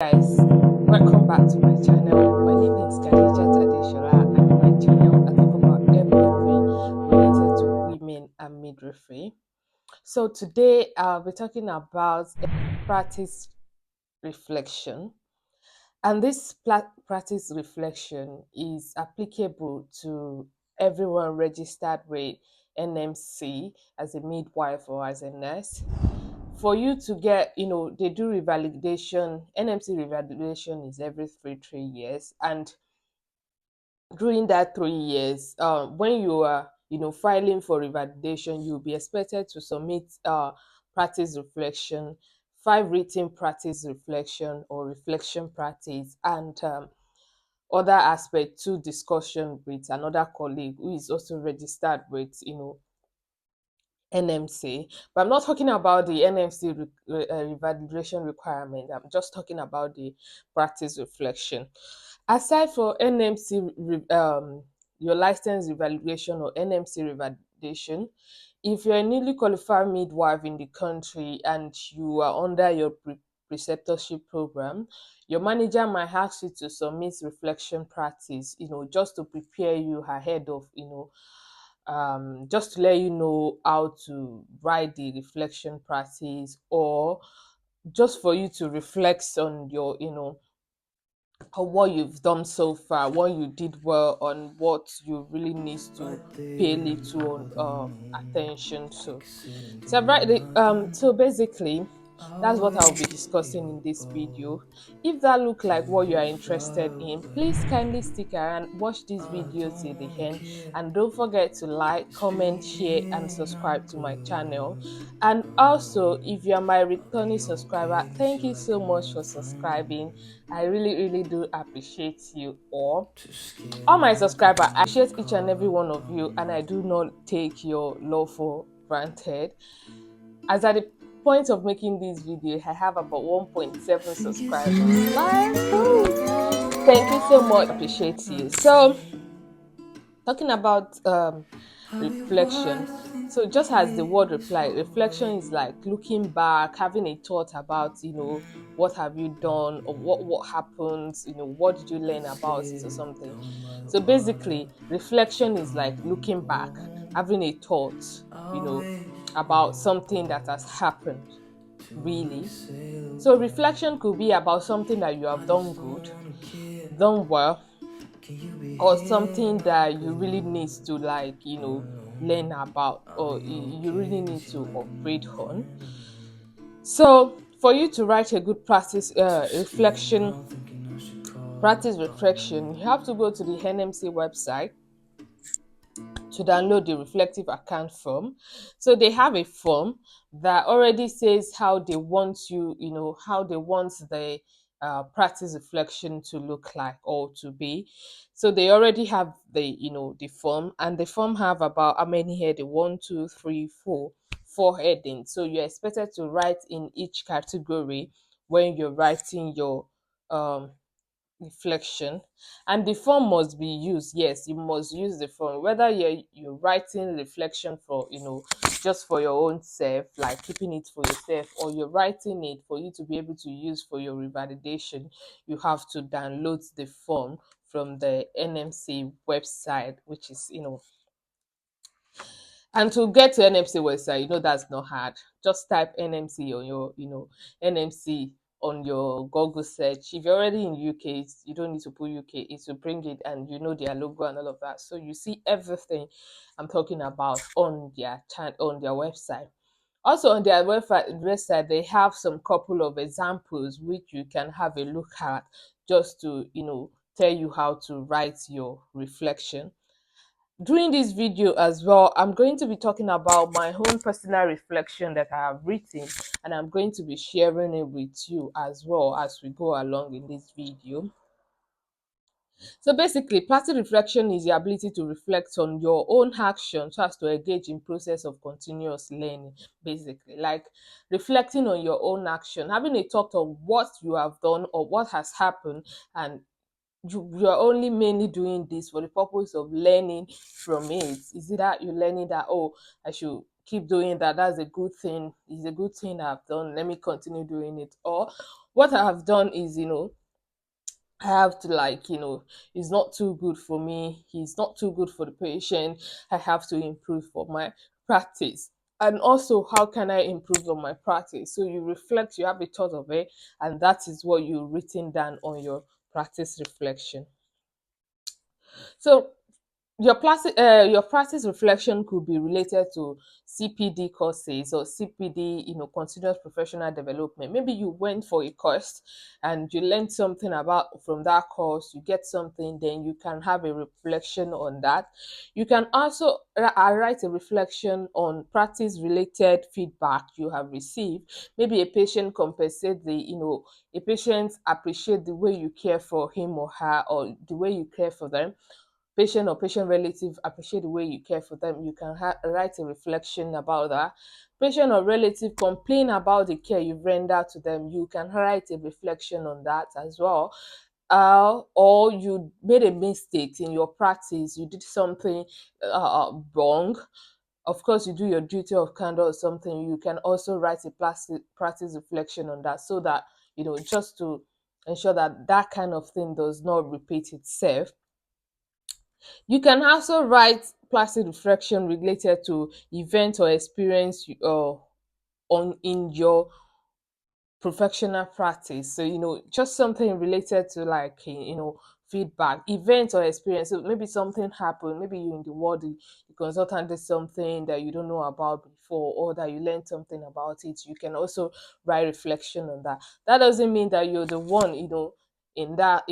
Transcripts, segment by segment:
Guys, welcome back to my channel. My name is Khadija Adeshola, and on my channel I talk about everything related to women and midwifery. So today I'll be talking about practice reflection, and this practice reflection is applicable to everyone registered with NMC as a midwife or as a nurse. For you to get, they do revalidation. NMC revalidation is every 3 years, and during that 3 years, when you are, filing for revalidation, you'll be expected to submit practice reflection, 5 written practice reflection or reflection practice, and other aspect to discussion with another colleague who is also registered with, NMC. But I'm not talking about the NMC revalidation requirement. I'm just talking about the practice reflection. Aside for NMC, your license revaluation or NMC revalidation, if you're a newly qualified midwife in the country and you are under your preceptorship program, your manager might ask you to submit reflection practice, just to prepare you ahead of, just to let you know how to write the reflection practice, or just for you to reflect on your, on what you've done so far, what you did well, on what you really need to pay little attention to. So so basically, that's what I'll be discussing in this video. If that look like what you are interested in, please kindly stick around, watch this video till the end, and don't forget to like, comment, share, and subscribe to my channel. And also, if you are my returning subscriber, thank you so much for subscribing. I really do appreciate you all my subscribers. I appreciate each and every one of you, and I do not take your love for granted. As at the point of making this video, I have about 1.7 subscribers. Like, thank you so much. Appreciate you. So, talking about reflection. So just as the word reply, reflection is like looking back, having a thought about, what have you done, or what happens, what did you learn about it or something. So basically, reflection is like looking back, having a thought, you know about something that has happened, really. So reflection could be about something that you have done good, done well, or something that you really need to, like, learn about, or you really need to upgrade on. So for you to write a good practice reflection, you have to go to the NMC website to download the reflective account form. So they have a form that already says how they want how they want the practice reflection to look like or to be. So they already have the form, and the form have about how many heading: one, two, three, four headings. So you're expected to write in each category when you're writing your um reflection. And the form must be used. Yes, you must use the form, whether you're writing reflection for, just for your own self, like keeping it for yourself, or you're writing it for you to be able to use for your revalidation. You have to download the form from the NMC website, which is, and to get to NMC website, that's not hard. Just type NMC on your, NMC on your Google search. If you're already in UK, you don't need to put UK. It will bring it, and their logo and all of that. So you see everything I'm talking about on their on their website. Also on their website, they have some couple of examples which you can have a look at, just to, tell you how to write your reflection. During this video as well, I'm going to be talking about my own personal reflection that I have written, and I'm going to be sharing it with you as well as we go along in this video. So basically, passive reflection is the ability to reflect on your own actions so as to engage in process of continuous learning. Basically, like reflecting on your own action, having a thought of what you have done or what has happened, and you're only mainly doing this for the purpose of learning from it. Is it that you're learning that, oh, I should keep doing that, that's a good thing, it's a good thing I've done, let me continue doing it? Or what I have done is, I have to, like, it's not too good for me, he's not too good for the patient. I have to improve for my practice. And also, how can I improve on my practice? So you reflect, you have a thought of it, and that is what you've written down on your practice reflection. So your practice reflection could be related to CPD courses or CPD, continuous professional development. Maybe you went for a course and you learned something about from that course, you get something, then you can have a reflection on that. You can also write a reflection on practice related feedback you have received. Maybe a patient compensate a patient appreciate the way you care for him or her, or the way you care for them. Patient or patient relative appreciate the way you care for them, you can write a reflection about that. Patient or relative complain about the care you've rendered to them, you can write a reflection on that as well. Or you made a mistake in your practice, you did something wrong. Of course, you do your duty of candor or something, you can also write a practice reflection on that, so that, just to ensure that that kind of thing does not repeat itself. You can also write plastic reflection related to event or experience on in your professional practice. So, just something related to, like, feedback, event or experience. So maybe something happened, maybe you in the ward, the consultant did something that you don't know about before, or that you learned something about it. You can also write reflection on that. That doesn't mean that you're the one, in that,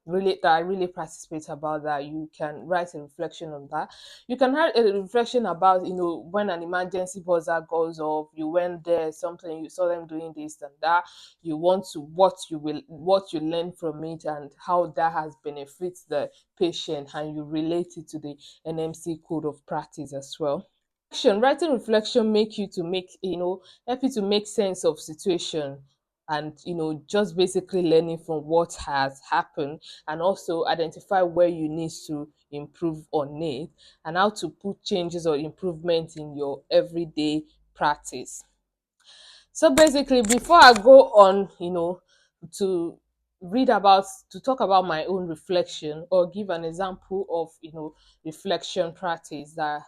really, that I really participate about that. You can write a reflection on that. You can have a reflection about, when an emergency buzzer goes off, you went there, something, you saw them doing this and that. You want to, what you learn from it, and how that has benefited the patient, and you relate it to the NMC code of practice as well. Writing reflection make you to make help you to make sense of situation, and, just basically learning from what has happened, and also identify where you need to improve on it, and how to put changes or improvements in your everyday practice. So basically, before I go on, to to talk about my own reflection, or give an example of, reflection practice that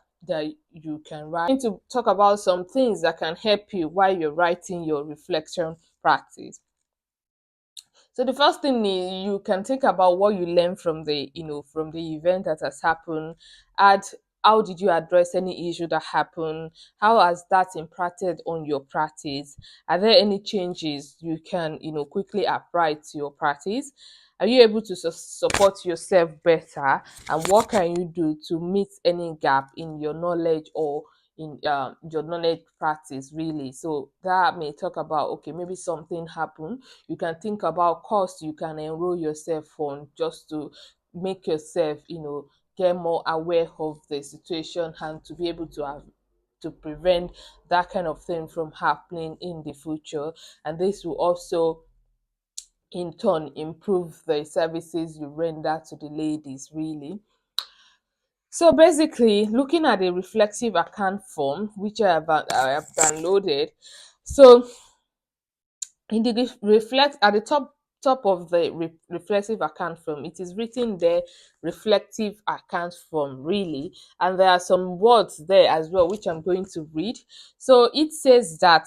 you can write. I'm going to talk about some things that can help you while you're writing your reflection practice. So the first thing is, you can think about what you learned from the event that has happened. Add, how did you address any issue that happened? How has that impacted on your practice? Are there any changes you can, quickly apply to your practice? Are you able to support yourself better? And what can you do to meet any gap in your knowledge, or in your knowledge practice, really? So that may talk about, okay, maybe something happened, you can think about course you can enroll yourself on, just to make yourself, get more aware of the situation, and to be able to have to prevent that kind of thing from happening in the future. And this will also in turn improve the services you render to the ladies, really. So basically, looking at the reflexive account form, which I have downloaded. So in the reflect at the top of the reflexive account form, it is written there, reflective account form, really. And there are some words there as well, which I'm going to read. So it says that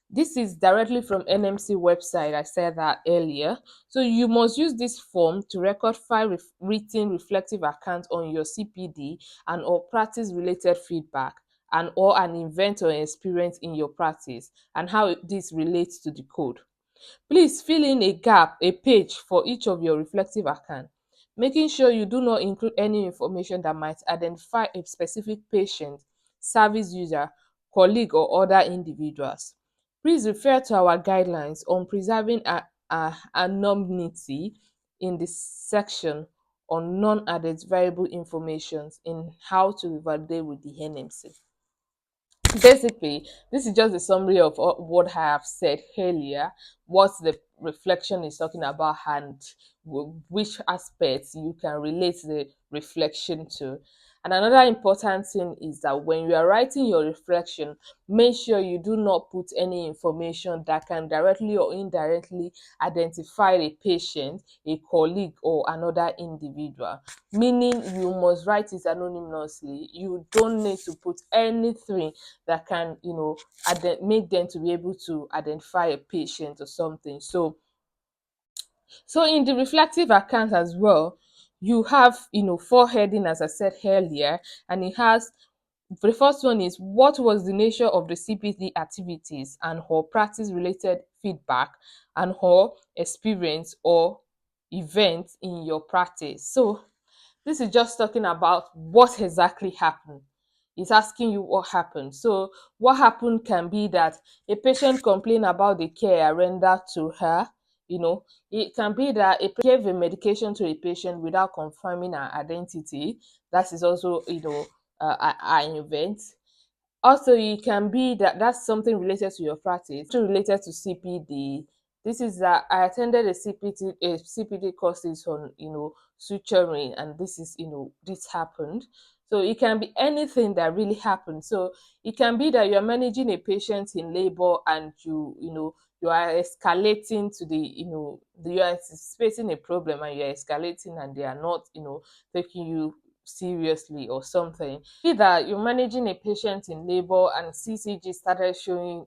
this is directly from NMC website. I said that earlier. So you must use this form to record file written reflective account on your CPD and or practice related feedback, and or an event or experience in your practice, and how this relates to the code. Please fill in a page for each of your reflective account, making sure you do not include any information that might identify a specific patient, service user, colleague, or other individuals. Please refer to our guidelines on preserving anonymity in the section on non-identifiable information in how to validate with the NMC. Basically, this is just a summary of what I have said earlier, what the reflection is talking about, and which aspects you can relate the reflection to. And another important thing is that when you are writing your reflection, make sure you do not put any information that can directly or indirectly identify a patient, a colleague, or another individual. Meaning you must write it anonymously. You don't need to put anything that can, make them to be able to identify a patient or something. So in the reflective account as well, you have, four heading, as I said earlier, and it has, the first one is, what was the nature of the CPD activities and her practice related feedback and her experience or events in your practice. So this is just talking about what exactly happened. It's asking you what happened. So what happened can be that a patient complained about the care I rendered to her. You know, it can be that a gave a medication to a patient without confirming her identity. That is also, an event. Also, it can be that that's something related to your practice, related to CPD. This is that I attended a CPD courses on, suturing, and this is, this happened. So it can be anything that really happened. So it can be that you're managing a patient in labor, and you are escalating to you are anticipating a problem, and you're escalating, and they are not, taking you seriously or something. Be that you're managing a patient in labor and CCG started showing,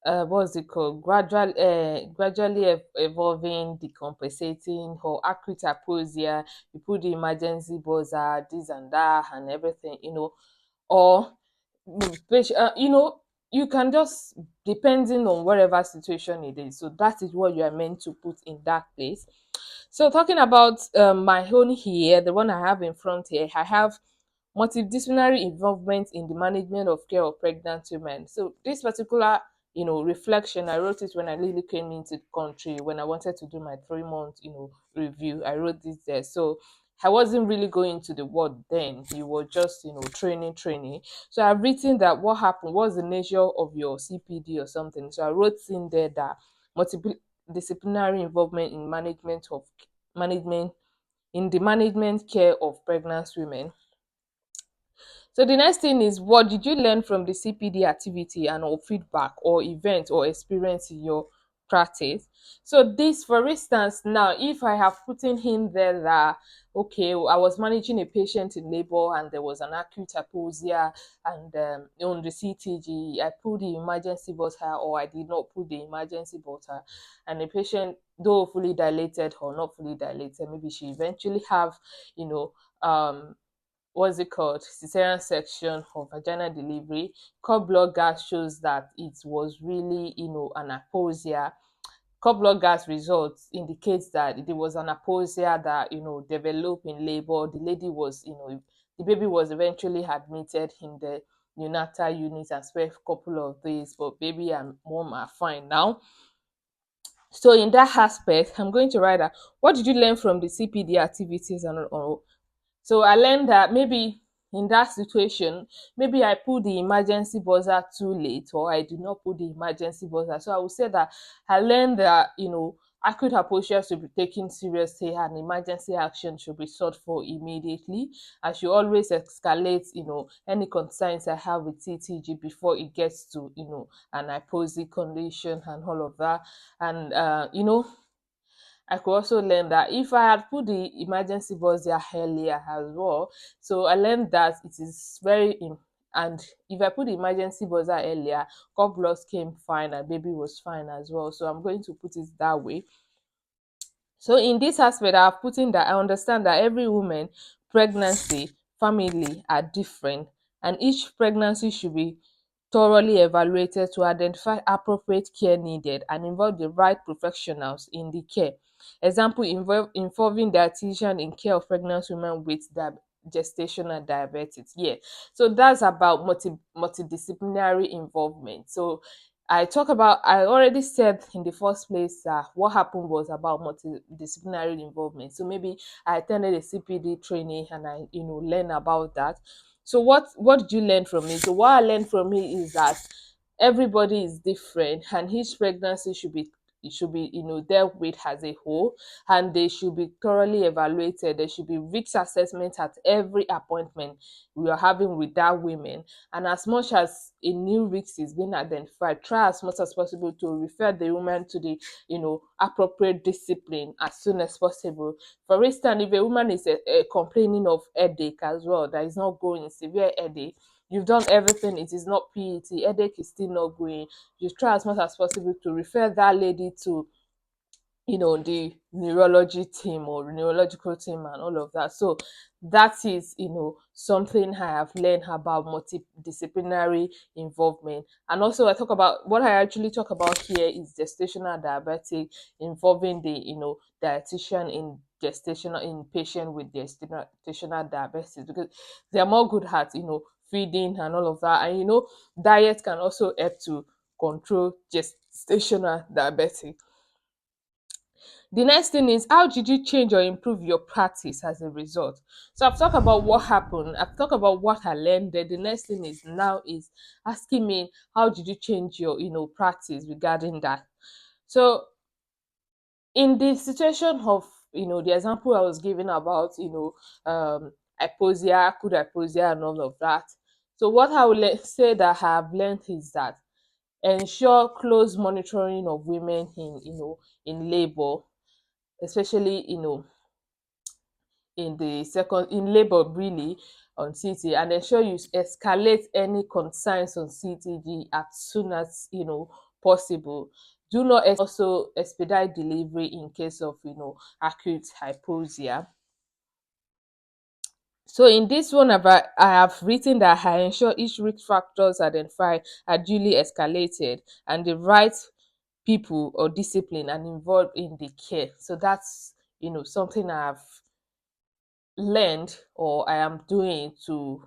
what's it called, gradually evolving, decompensating, or acute aposia. You put the emergency buzzer, this and that and everything, or you can just, depending on whatever situation it is. So that is what you are meant to put in that place. So talking about my own here, the one I have in front here, I have multidisciplinary involvement in the management of care of pregnant women. So this particular, reflection, I wrote it when I really came into the country, when I wanted to do my 3 month, review. I wrote this there. So I wasn't really going to the word then. You were just, training. So I've written that what happened, what's the nature of your CPD or something. So I wrote in there that multidisciplinary involvement in management in the management care of pregnant women. So the next thing is, what did you learn from the CPD activity and or feedback or event or experience in your practice? So this, for instance, now if I have put in there that, okay, I was managing a patient in labor and there was an acute aposia, and on the CTG I put the emergency buzzer, or I did not put the emergency buzzer, and the patient, though fully dilated or not fully dilated, maybe she eventually have, you know what's it called, cesarean section or vaginal delivery. Cord blood gas shows that it was really, an aposia. Cord blood gas results indicates that there was an aposia that, developed in labor. The lady was, the baby was eventually admitted in the neonatal unit and spent a couple of days, but baby and mom are fine now. So in that aspect, I'm going to write that, what did you learn from the CPD activities and or so I learned that maybe in that situation, maybe I put the emergency buzzer too late, or I did not put the emergency buzzer. So I would say that I learned that, acute hypoxia should be taken seriously and emergency action should be sought for immediately. I should always escalate, any concerns I have with TTG before it gets to, an hypoxic condition and all of that. And, I could also learn that if I had put the emergency bus there earlier as well, so I learned that it is and if I put the emergency buzzer earlier, cord blood came fine and baby was fine as well. So I'm going to put it that way. So in this aspect, I've put in that I understand that every woman, pregnancy, family are different, and each pregnancy should be thoroughly evaluated to identify appropriate care needed and involve the right professionals in the care. Example, involving dietitian in care of pregnant women with gestational diabetes. Yeah, so that's about multidisciplinary involvement. So I already said in the first place that what happened was about multidisciplinary involvement. So maybe I attended a CPD training and I, learn about that. So what did you learn from it? So what I learned from it is that everybody is different and each pregnancy should be it should be, dealt with as a whole, and they should be thoroughly evaluated. There should be risk assessment at every appointment we are having with that women. And as much as a new risk is being identified, try as much as possible to refer the woman to the, appropriate discipline as soon as possible. For instance, if a woman is complaining of headache as well, that is not going, severe headache, you've done everything, it is not PET, headache is still not going, you try as much as possible to refer that lady to, the neurology team or neurological team and all of that. So that is, something I have learned about multidisciplinary involvement. And also I talk about, what I actually talk about here is gestational diabetic, involving the, dietitian in gestational, in patient with gestational diabetes, because they are more good at, feeding and all of that. And diet can also help to control gestational diabetes. The next thing is, how did you change or improve your practice as a result? So I've talked about what happened, I've talked about what I learned. Then the next thing is now is asking me, how did you change your, practice regarding that? So in the situation of, the example I was giving about, hypoxia, acute hypoxia and all of that. So what I will say that I have learned is that ensure close monitoring of women in, in labor, especially, in labor really, on CT, and ensure you escalate any concerns on CTG as soon as, possible. Do not also expedite delivery in case of, acute hypoxia. So in this one, I have written that I ensure each risk factors identified are duly escalated and the right people or discipline and involved in the care. So that's, something I've learned or I am doing to,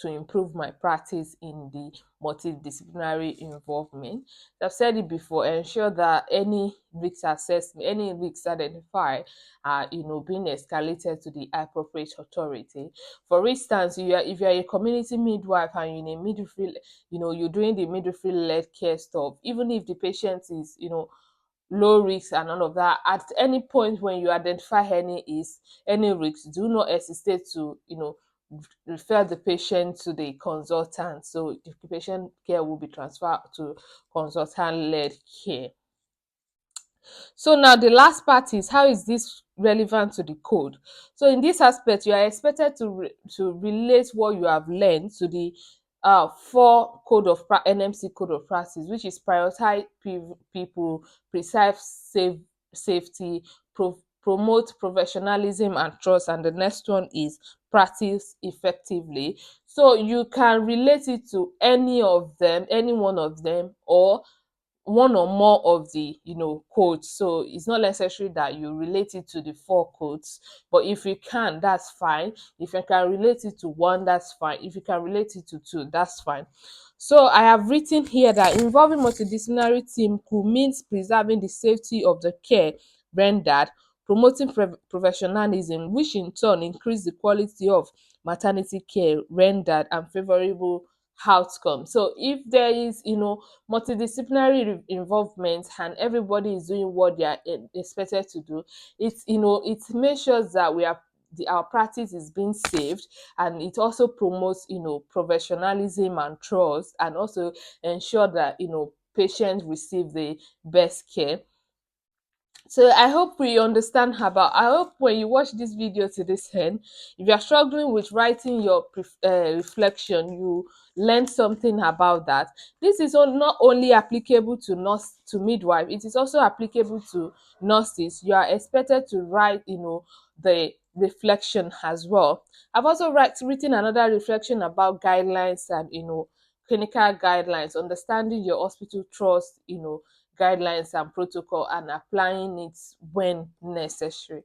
to improve my practice in the multidisciplinary involvement. I've said it before, ensure that any risk assessment, any risks identified are, being escalated to the appropriate authority. For instance, if you're a community midwife and you're in a midwifery, you're doing the midwifery led care stuff, even if the patient is, low risk and all of that, at any point when you identify any risk, do not hesitate to, refer the patient to the consultant, so the patient care will be transferred to consultant led care. So now the last part is, how is this relevant to the code? So in this aspect, you are expected to relate what you have learned to the four NMC code of practice, which is prioritize people, preserve safety, promote professionalism and trust, and the next one is practice effectively. So you can relate it to any one of them, or one or more of the, codes. So it's not necessary that you relate it to the four codes, but if you can, that's fine. If you can relate it to one, that's fine. If you can relate it to two, that's fine. So I have written here that involving multidisciplinary team could mean preserving the safety of the care rendered, promoting professionalism, which in turn increase the quality of maternity care rendered, and favorable outcome. So if there is, multidisciplinary involvement and everybody is doing what they are expected to do, it makes sure that our practice is being saved, and it also promotes, professionalism and trust, and also ensure that, patients receive the best care. So I hope we understand about. I hope when you watch this video to this end, if you are struggling with writing your reflection, you learn something about that. This is not only applicable to midwife. It is also applicable to nurses. You are expected to write, the reflection as well. I've also written another reflection about guidelines and, clinical guidelines, understanding your hospital trust, guidelines and protocol, and applying it when necessary.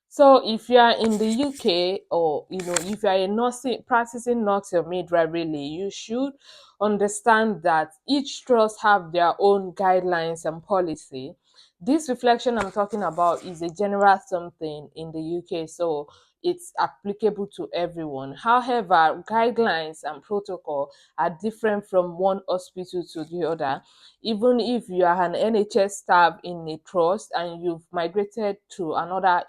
So if you are in the UK, or if you are a practicing nurse or midwife, really, you should understand that each trust have their own guidelines and policy. This reflection I'm talking about is a general something in the UK. So it's applicable to everyone. However, guidelines and protocol are different from one hospital to the other. Even if you are an NHS staff in a trust and you've migrated to another,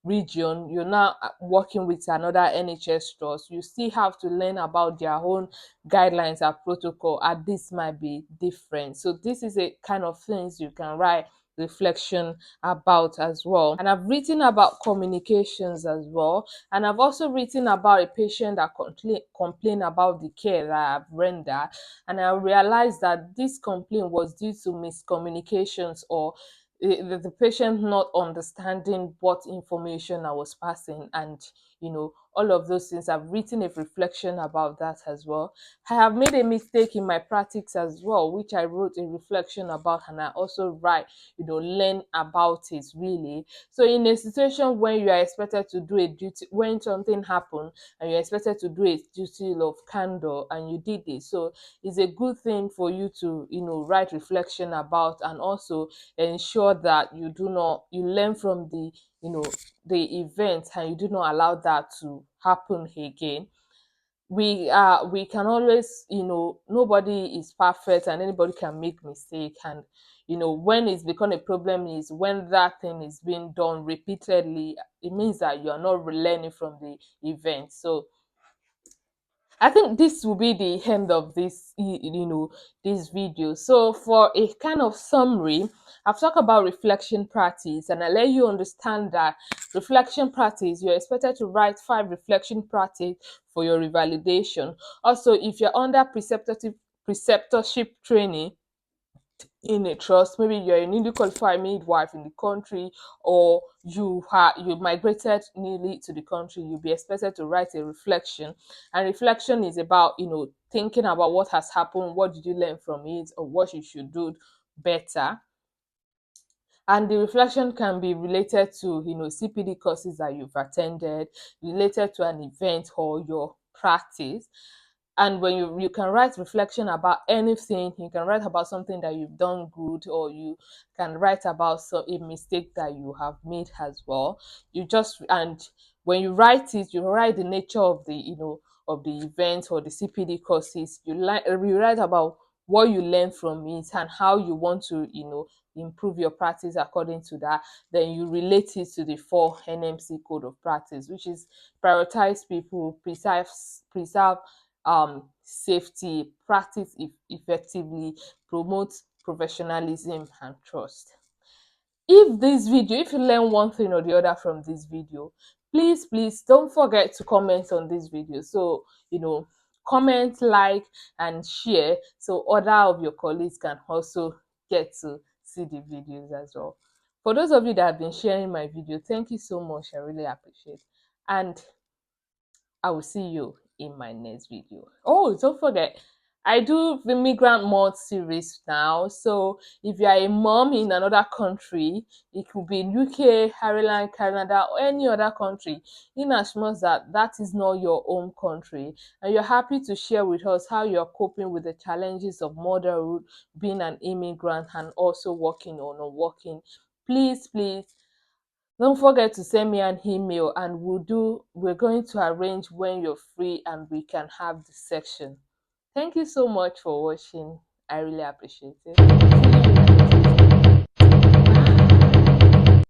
region, you're now working with another NHS trust, you still have to learn about their own guidelines and protocol, and this might be different. So this is a kind of things you can write reflection about as well. And I've written about communications as well, and I've also written about a patient that complain about the care that I've rendered, and I realized that this complaint was due to miscommunications, or the patient not understanding what information I was passing, and all of those things. I've written a reflection about that as well. I have made a mistake in my practice as well, which I wrote a reflection about, and I also write, learn about it really. So in a situation when you are expected to do a duty, when something happened and you're expected to do a duty of candor and you did it, so it's a good thing for you to, write reflection about, and also ensure that you learn from the event, and you do not allow that to happen again. We can always, nobody is perfect and anybody can make mistake, and when it's become a problem is when that thing is being done repeatedly. It means that you are not learning from the event. So I think this will be the end of this video. So for a kind of summary, I've talked about reflection practice, and I let you understand that reflection practice, you're expected to write 5 reflection practice for your revalidation. Also, if you're under preceptorship training in a trust, maybe you're a newly qualified midwife in the country, or you migrated newly to the country, you'll be expected to write a reflection. And reflection is about, thinking about what has happened, what did you learn from it, or what you should do better. And the reflection can be related to, CPD courses that you've attended, related to an event or your practice. And when you can write reflection about anything, you can write about something that you've done good, or you can write about a mistake that you have made as well. And when you write it, you write the nature of the event or the CPD courses. You write about what you learn from it and how you want to improve your practice according to that. Then you relate it to the 4 NMC code of practice, which is prioritize people, preserve safety, practice effectively, promote professionalism and trust. If you learn one thing or the other from this video, please don't forget to comment on this video. So comment, like, and share, so other of your colleagues can also get to see the videos as well. For those of you that have been sharing my video, thank you so much. I really appreciate. And I will see you in my next video. Oh, don't forget, I do the Migrant Month series now. So if you are a mom in another country, it could be UK, Ireland, Canada, or any other country, in as much that is not your home country, and you're happy to share with us how you're coping with the challenges of motherhood, being an immigrant, and also working or not working, please don't forget to send me an email, and we're going to arrange when you're free and we can have the section. Thank you so much for watching. I really appreciate it. See you